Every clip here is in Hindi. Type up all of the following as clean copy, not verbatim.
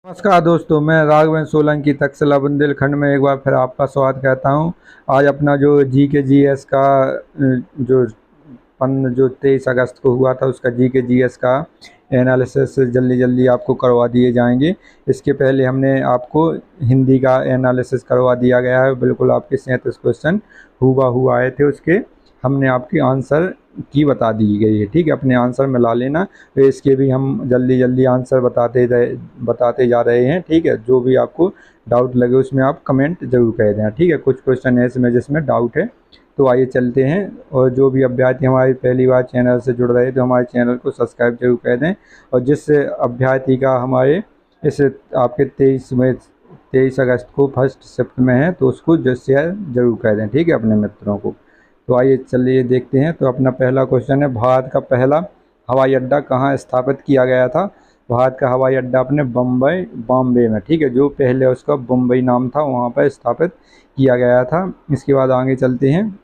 नमस्कार दोस्तों, मैं राघवेंद्र सोलंकी तक्षशिला बुंदेलखंड में एक बार फिर आपका स्वागत करता हूं। आज अपना जो जी के जी एस का जो 23 अगस्त को हुआ था उसका जी के जी एस का एनालिसिस जल्दी जल्दी आपको करवा दिए जाएंगे। इसके पहले हमने आपको हिंदी का एनालिसिस करवा दिया गया है। बिल्कुल आपके 37 क्वेश्चन हूबहू आए थे, उसके हमने आपकी आंसर की बता दी गई है। ठीक है, अपने आंसर मिला लेना। तो इसके भी हम जल्दी जल्दी आंसर बताते जा रहे हैं। ठीक है, जो भी आपको डाउट लगे उसमें आप कमेंट जरूर कर दें। ठीक है, कुछ क्वेश्चन ऐसे में जिसमें डाउट है, तो आइए चलते हैं। और जो भी अभ्यर्थी हमारी पहली बार चैनल से जुड़ रहे हैं तो हमारे चैनल को सब्सक्राइब जरूर कर दें। और जिस अभ्यर्थी का हमारे इस आपके 23 अगस्त को फर्स्ट शिफ्ट में है तो उसको शेयर जरूर कर दें। ठीक है, अपने मित्रों को। तो आइए चलिए देखते हैं। तो अपना पहला क्वेश्चन है, भारत का पहला हवाई अड्डा कहाँ स्थापित किया गया था। भारत का हवाई अड्डा अपने बॉम्बे में, ठीक है, जो पहले उसका मुंबई नाम था वहाँ पर स्थापित किया गया था। इसके बाद आगे चलते हैं।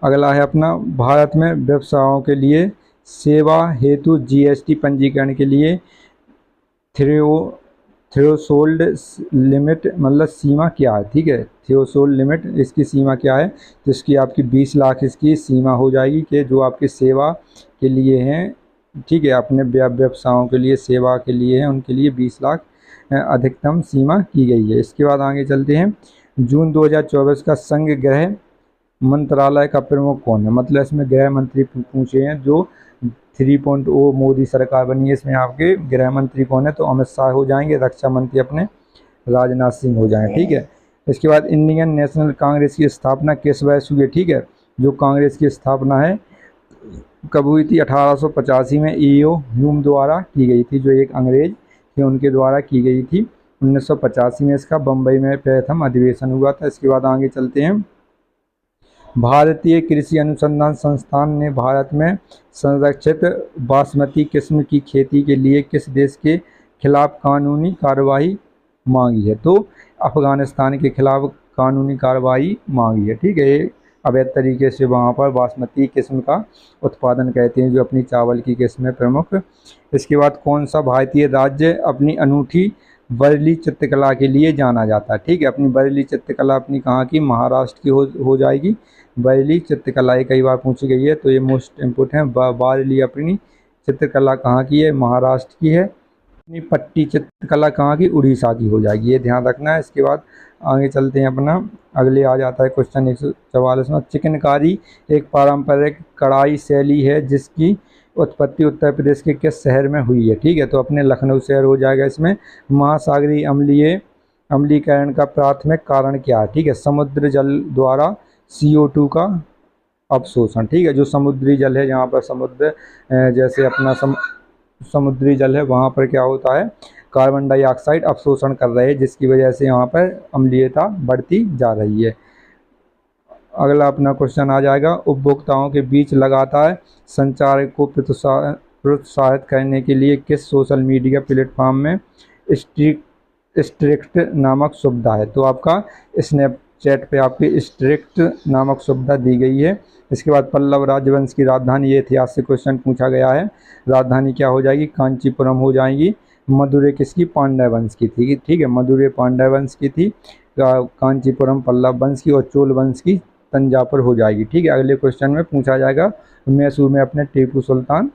अगला है अपना, भारत में व्यवसायों के लिए सेवा हेतु जीएसटी पंजीकरण के लिए थ्रेशोल्ड लिमिट मतलब सीमा क्या है। ठीक है, थ्रेशोल्ड लिमिट इसकी सीमा क्या है, तो इसकी आपकी 20 लाख इसकी सीमा हो जाएगी कि जो आपकी सेवा के लिए हैं। ठीक है, अपने व्यवसायों के लिए सेवा के लिए हैं उनके लिए 20 लाख अधिकतम सीमा की गई है। इसके बाद आगे चलते हैं। जून 2024 का संघ गृह मंत्रालय का प्रमुख कौन है। मतलब इसमें गृह मंत्री पूछे हैं। जो 3.0 मोदी सरकार बनी है इसमें आपके गृह मंत्री कौन है, तो अमित शाह हो जाएंगे। रक्षा मंत्री अपने राजनाथ सिंह हो जाएंगे। ठीक है, इसके बाद इंडियन नेशनल कांग्रेस की स्थापना किस वर्ष हुई है। ठीक है, जो कांग्रेस की स्थापना है कब हुई थी, 1885 में ईओ ह्यूम द्वारा की गई थी, जो एक अंग्रेज थे उनके द्वारा की गई थी। 1985 में इसका बम्बई में प्रथम अधिवेशन हुआ था। इसके बाद आगे चलते हैं। भारतीय कृषि अनुसंधान संस्थान ने भारत में संरक्षित बासमती किस्म की खेती के लिए किस देश के खिलाफ कानूनी कार्रवाई मांगी है, तो अफगानिस्तान के खिलाफ कानूनी कार्रवाई मांगी है। ठीक है, अवैध तरीके से वहाँ पर बासमती किस्म का उत्पादन करते हैं, जो अपनी चावल की किस्म है प्रमुख। इसके बाद कौन सा भारतीय राज्य अपनी अनूठी बरेली चित्रकला के लिए जाना जाता है। ठीक है, अपनी बरेली चित्रकला अपनी कहाँ की, महाराष्ट्र की हो जाएगी। बरेली चित्रकला ये कई बार पूछी गई है, तो ये मोस्ट इम्पोर्टेंट है। बरेली अपनी चित्रकला कहाँ की है, महाराष्ट्र की है। अपनी पट्टी चित्रकला कहाँ की, उड़ीसा की हो जाएगी, ये ध्यान रखना है। इसके बाद आगे चलते हैं अपना। अगले आ जाता है क्वेश्चन 144 में। चिकनकारी एक पारंपरिक कढ़ाई शैली है जिसकी उत्पत्ति उत्तर प्रदेश के किस शहर में हुई है। ठीक है, तो अपने लखनऊ शहर हो जाएगा। इसमें महासागरीय अम्लीकरण का प्राथमिक कारण क्या है। ठीक है, समुद्र जल द्वारा CO2 का अवशोषण। ठीक है, जो समुद्री जल है, जहाँ पर समुद्र जैसे अपना समुद्री जल है वहाँ पर क्या होता है, कार्बन डाइऑक्साइड अवशोषण कर रहे हैं, जिसकी वजह से यहाँ पर अम्लीयता बढ़ती जा रही है। अगला अपना क्वेश्चन आ जाएगा। उपभोक्ताओं के बीच लगातार संचार को प्रोत्साहित करने के लिए किस सोशल मीडिया प्लेटफॉर्म में स्ट्रिक्ट नामक सुविधा है, तो आपका स्नैपचैट पे आपकी स्ट्रिक्ट नामक सुविधा दी गई है। इसके बाद पल्लव राजवंश की राजधानी, ये ऐतिहासिक क्वेश्चन पूछा गया है। राजधानी क्या हो जाएगी, कांचीपुरम हो जाएगी। मदुरै किसकी, पांड्य वंश की थी। ठीक है, मदुरै पांड्य वंश की थी। कांचीपुरम पल्लव वंश की, और चोल वंश की तंजापुर हो जाएगी। ठीक है, अगले क्वेश्चन में पूछा जाएगा। मैसूर में अपने टीपू सुल्तान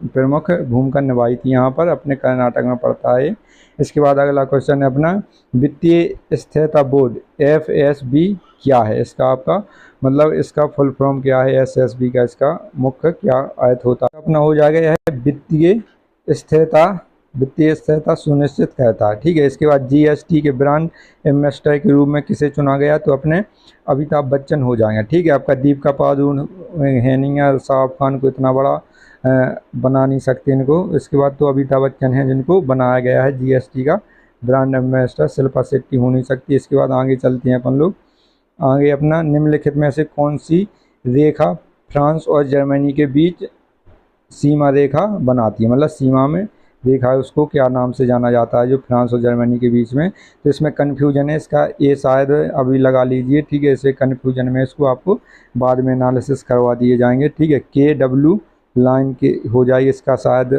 प्रमुख भूमिका निभाई थी, यहाँ पर अपने कर्नाटक में पड़ता है। इसके बाद अगला क्वेश्चन है अपना, वित्तीय स्थिरता बोर्ड FSB क्या है। इसका आपका मतलब इसका फुल फॉर्म क्या है, SSB का इसका मुख्य क्या अर्थ होता है। अपना हो जाएगा यह वित्तीय स्थिरता सुनिश्चित करता है। ठीक है, इसके बाद GST के ब्रांड एम्बेसडर के रूप में किसे चुना गया, तो अपने अमिताभ बच्चन हो जाएंगे। ठीक है, आपका दीपिका पादुकोण है नहीं है, शाहरुख खान को इतना बड़ा बना नहीं सकते इनको। इसके बाद तो अमिताभ बच्चन हैं जिनको बनाया गया है GST का ब्रांड एम्बेसडर। शिल्पा शेट्टी हो नहीं सकती। इसके बाद आगे चलते हैं अपन लोग। आगे अपना, निम्नलिखित में से कौन सी रेखा फ्रांस और जर्मनी के बीच सीमा रेखा बनाती है, मतलब सीमा में रेखा है उसको क्या नाम से जाना जाता है, जो फ्रांस और जर्मनी के बीच में। तो इसमें कन्फ्यूजन है, इसका ये शायद अभी लगा लीजिए। ठीक है, इसे कन्फ्यूजन में इसको आपको बाद में एनालिसिस करवा दिए जाएंगे। ठीक है, KW लाइन के हो जाएगी, इसका शायद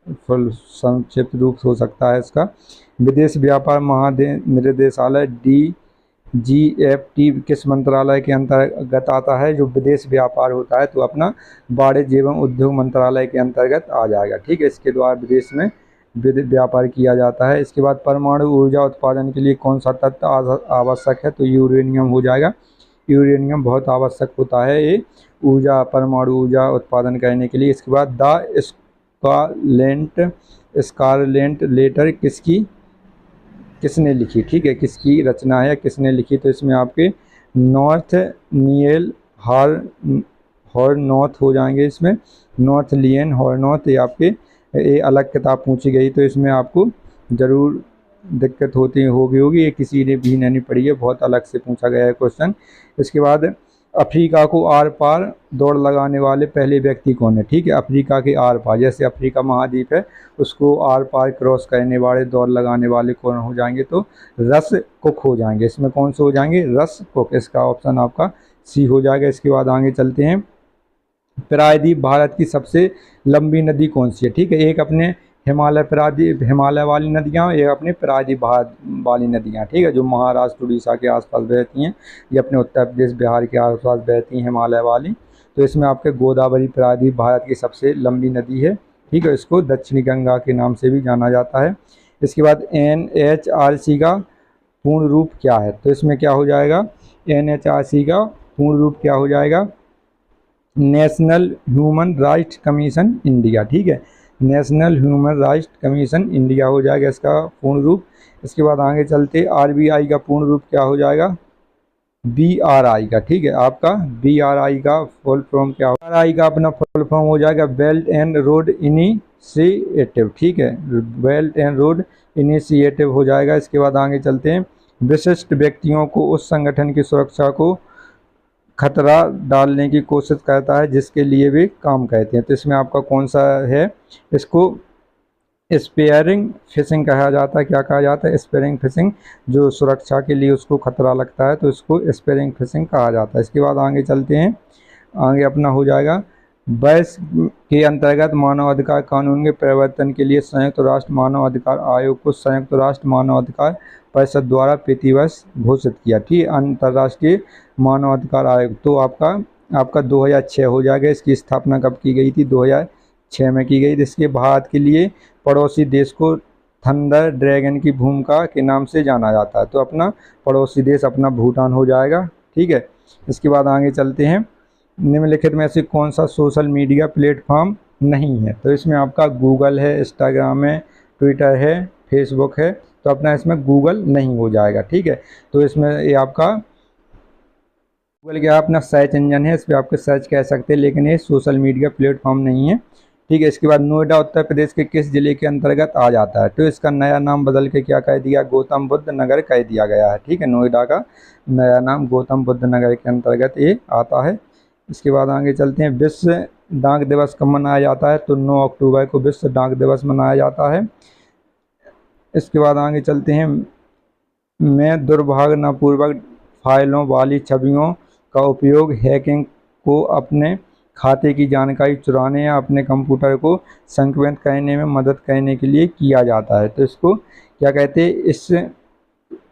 फुल संक्षिप्त रूप हो सकता है इसका। विदेश व्यापार महानिदेशालय DGFT किस मंत्रालय के अंतर्गत आता है? जो विदेश व्यापार होता है तो अपना वाणिज्य एवं उद्योग मंत्रालय के अंतर्गत आ जाएगा, ठीक है। इसके द्वारा विदेश में व्यापार किया जाता है। इसके बाद परमाणु ऊर्जा उत्पादन के लिए कौन सा तत्व आवश्यक है? तो यूरेनियम हो जाएगा। यूरेनियम बहुत आवश्यक होता है ये परमाणु ऊर्जा उत्पादन करने के लिए। इसके बाद द स्कारलेट लेटर किसने लिखी? ठीक है, किसकी रचना है, किसने लिखी? तो इसमें आपके नॉर्थनियल हॉर्नोथ हो जाएंगे। इसमें नॉर्थनियल हॉर्नोथ ये आपके ये अलग किताब पूछी गई तो इसमें आपको ज़रूर दिक्कत होगी, ये किसी ने भी नहीं पढ़ी है, बहुत अलग से पूछा गया है क्वेश्चन। इसके बाद अफ्रीका को आर पार दौड़ लगाने वाले पहले व्यक्ति कौन है? ठीक है, अफ्रीका के आर पार, जैसे अफ्रीका महाद्वीप है उसको आर पार क्रॉस करने वाले दौड़ लगाने वाले कौन हो जाएंगे? तो रस कुक हो जाएंगे। इसमें कौन से हो जाएंगे? रस कुक। इसका ऑप्शन आपका सी हो जाएगा। इसके बाद आगे चलते हैं। प्रायद्वीप भारत की सबसे लंबी नदी कौन सी है? ठीक है, एक अपने हिमालय वाली नदियाँ, एक अपने प्रायद्वीप भारत वाली नदियाँ, ठीक है, जो महाराष्ट्र उड़ीसा के आसपास बहती हैं, ये अपने उत्तर प्रदेश बिहार के आसपास बहती हैं हिमालय वाली। तो इसमें आपके गोदावरी प्रायद्वीप भारत की सबसे लंबी नदी है, ठीक है, इसको दक्षिणी गंगा के नाम से भी जाना जाता है। इसके बाद NHRC का पूर्ण रूप क्या है? तो इसमें क्या हो जाएगा? NHRC का पूर्ण रूप क्या हो जाएगा? National human rights commission India, ठीक है, national human rights commission India हो जाएगा इसका पूर्ण रूप। इसके बाद आगे चलते RBI का पूर्ण रूप क्या हो जाएगा? BRI का, ठीक है, आपका BRI का फुल फॉर्म क्या हो? BRI का अपना फुल फॉर्म हो जाएगा बेल्ट एंड रोड इनिशिएटिव, ठीक है, बेल्ट एंड रोड इनिशिएटिव हो जाएगा। इसके बाद आगे चलते हैं। विशिष्ट व्यक्तियों को उस संगठन की सुरक्षा को खतरा डालने की कोशिश करता है जिसके लिए वे काम करते हैं। तो इसमें आपका कौन सा है? इसको स्पेयरिंग फिशिंग कहा जाता है। क्या कहा जाता है? स्पेयरिंग फिशिंग, जो सुरक्षा के लिए उसको खतरा लगता है तो इसको स्पेयरिंग फिशिंग कहा जाता है। इसके बाद आगे चलते हैं। आगे अपना हो जाएगा बैस के अंतर्गत मानव अधिकार कानून के परिवर्तन के लिए संयुक्त राष्ट्र मानव अधिकार आयोग को संयुक्त राष्ट्र मानव अधिकार परिषद द्वारा प्रतिवर्ष घोषित किया, ठीक है, अंतर्राष्ट्रीय मानव अधिकार आयोग। तो आपका 2006 हो जाएगा। इसकी स्थापना कब की गई थी? 2006 में की गई थी। इसके भारत के लिए पड़ोसी देश को थंडर ड्रैगन की भूमिका के नाम से जाना जाता है। तो अपना पड़ोसी देश अपना भूटान हो जाएगा, ठीक है। इसके बाद आगे चलते हैं। निम्नलिखित में से कौन सा सोशल मीडिया प्लेटफॉर्म नहीं है? तो इसमें आपका गूगल है, इंस्टाग्राम है, ट्विटर है, फेसबुक है। तो अपना इसमें गूगल नहीं हो जाएगा, ठीक है। तो इसमें ये आपका गूगल क्या अपना सर्च इंजन है, इस पर आपके सर्च कह सकते हैं, लेकिन ये सोशल मीडिया प्लेटफॉर्म नहीं है, ठीक है। इसके बाद नोएडा उत्तर प्रदेश के किस जिले के अंतर्गत आ जाता है? तो इसका नया नाम बदल के क्या कह दिया? गौतम बुद्ध नगर कह दिया गया है, ठीक है। नोएडा का नया नाम गौतम बुद्ध नगर के अंतर्गत ये आता है। इसके बाद आगे चलते हैं। विश्व डाक दिवस कब मनाया जाता है? तो 9 अक्टूबर को विश्व डाक दिवस मनाया जाता है। इसके बाद आगे चलते हैं। मैं दुर्भावनापूर्वक फाइलों वाली छवियों का उपयोग हैकिंग को अपने खाते की जानकारी चुराने या अपने कंप्यूटर को संक्रमित करने में मदद करने के लिए किया जाता है। तो इसको क्या कहते हैं?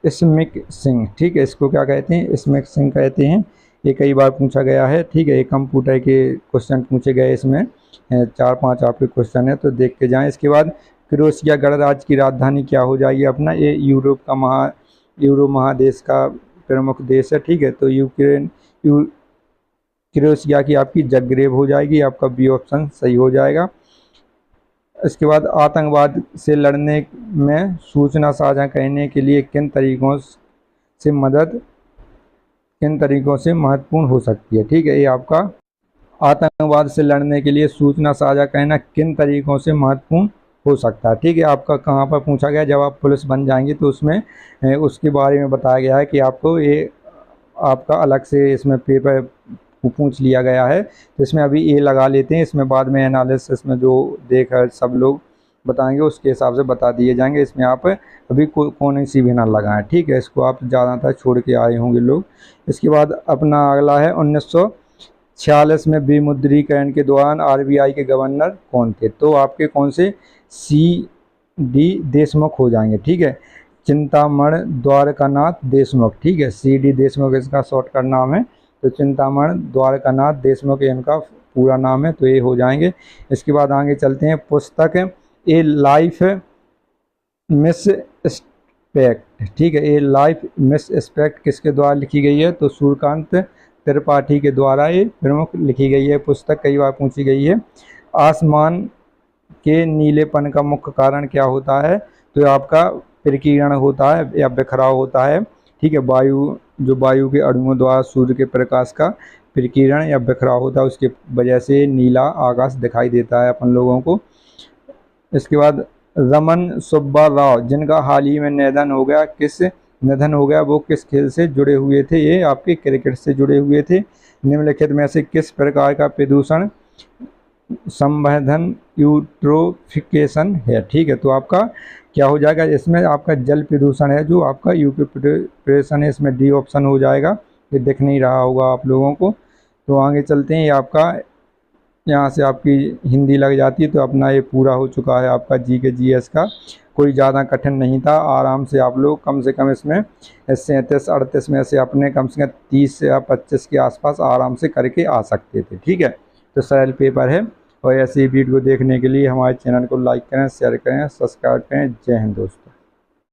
स्मिशिंग, ठीक है, इसको क्या कहते हैं? स्मिशिंग कहते हैं। ये कई बार पूछा गया है, ठीक है, ये कंप्यूटर के क्वेश्चन पूछे गए, इसमें 4-5 आपके क्वेश्चन है तो देख के जाएं। इसके बाद क्रोएशिया गणराज्य की राजधानी क्या हो जाएगी अपना? ये यूरोप महादेश का प्रमुख देश है, ठीक है। तो क्रोएशिया की आपकी जग्रेब हो जाएगी, आपका बी ऑप्शन सही हो जाएगा। इसके बाद आतंकवाद से लड़ने में सूचना साझा करने के लिए किन तरीकों से महत्वपूर्ण हो सकती है? ठीक है, ये आपका आतंकवाद से लड़ने के लिए सूचना साझा करना किन तरीकों से महत्वपूर्ण हो सकता है? ठीक है, आपका कहाँ पर पूछा गया? जब आप पुलिस बन जाएंगे तो उसमें उसके बारे में बताया गया है कि आपको ये आपका अलग से इसमें पेपर पूछ लिया गया है। तो इसमें अभी ये लगा लेते हैं, इसमें बाद में एनालिसिस में जो देखा सब लोग बताएंगे उसके हिसाब से बता दिए जाएंगे। इसमें आप अभी कौन सी भी ना लगाएं, ठीक है, इसको आप ज़्यादातर छोड़ के आए होंगे लोग। इसके बाद अपना अगला है 46 में विमुद्रीकरण के दौरान आरबीआई के गवर्नर कौन थे? तो आपके कौन से सी डी देशमुख हो जाएंगे, ठीक है। चिंतामण द्वारकानाथ देशमुख, ठीक है, सी डी देशमुख इसका शॉर्टकट नाम है। तो चिंतामण द्वारकानाथ देशमुख इनका पूरा नाम है, तो ये हो जाएंगे। इसके बाद आगे चलते हैं। पुस्तक ए लाइफ मिस स्पेक्ट, ठीक है, ए लाइफ मिस स्पेक्ट किसके द्वारा लिखी गई है? तो सूर्यकांत त्रिपाठी के द्वारा ये प्रमुख लिखी गई है पुस्तक, कई बार पूछी गई है। आसमान के नीलेपन का मुख्य कारण क्या होता है? तो आपका प्रकीर्णन होता है या बिखराव होता है, ठीक है। वायु के अणुओं द्वारा सूर्य के प्रकाश का प्रकीर्णन या बिखराव होता है, उसकी वजह से नीला आकाश दिखाई देता है अपन लोगों को। इसके बाद रमन सुब्बा राव जिनका हाल ही में निधन हो गया, वो किस खेल से जुड़े हुए थे? ये आपके क्रिकेट से जुड़े हुए थे। निम्नलिखित में से किस प्रकार का प्रदूषण संवर्धन यूट्रोफिकेशन है, ठीक है। तो आपका क्या हो जाएगा? इसमें आपका जल प्रदूषण है, जो आपका यूट्रोफिकेशन है, इसमें डी ऑप्शन हो जाएगा। ये दिख नहीं रहा होगा आप लोगों को। तो आगे चलते हैं। ये आपका यहाँ से आपकी हिंदी लग जाती है। तो अपना ये पूरा हो चुका है आपका जी के जी एस का। कोई ज़्यादा कठिन नहीं था, आराम से आप लोग कम से कम इसमें 37-38 में से अपने कम से कम 30 या 25 के आसपास आराम से करके आ सकते थे, ठीक है। तो सरल पेपर है। और ऐसी वीडियो देखने के लिए हमारे चैनल को लाइक करें, शेयर करें, सब्सक्राइब करें। जय हिंद दोस्तों।